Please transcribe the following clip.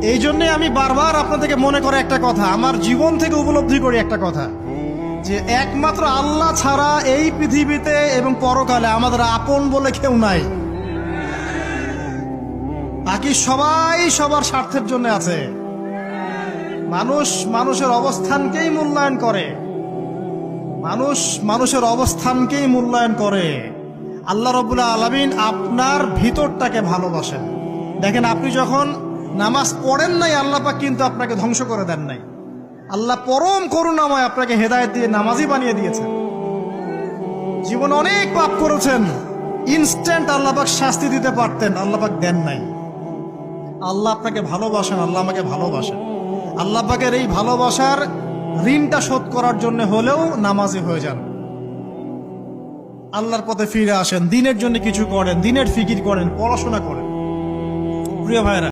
এই জন্যে আমি বারবার আপনাদেরকে মনে করে একটা কথা, আমার জীবন থেকে উপলব্ধি করি একটা কথা, যে একমাত্র আল্লাহ ছাড়া এই পৃথিবীতে এবং পরকালে আমাদের আপন বলে কেউ নাই। বাকি সবাই সবার স্বার্থের জন্য আছে। মানুষ মানুষের অবস্থানকেই মূল্যায়ন করে, মানুষ মানুষের অবস্থানকেই মূল্যায়ন করে। আল্লাহ রাব্বুল আলামিন আপনার ভিতরটাকে ভালোবাসেন। দেখেন, আপনি যখন নামাজ পড়েন নাই, আল্লাহ পাক কিন্তু আপনাকে ধ্বংস করে দেন নাই। আল্লাহ পরম করুণাময় আপনাকে হেদায়েত দিয়ে নামাজি বানিয়ে দিয়েছেন। জীবন অনেক পাপ করেছেন, ইনস্ট্যান্ট আল্লাহ পাক শাস্তি দিতে পারতেন, আল্লাহ পাক দেন নাই। আল্লাহ আপনাকে ভালোবাসেন, আল্লাহ আমাকে ভালোবাসেন। আল্লাহ পাকের এই ভালোবাসার ঋণটা শোধ করার জন্য হলেও নামাজি হয়ে যান, আল্লাহর পথে ফিরে আসেন, দিনের জন্য কিছু করেন, দিনের ফিকির করেন, পড়াশোনা করেন। প্রিয় ভাইরা,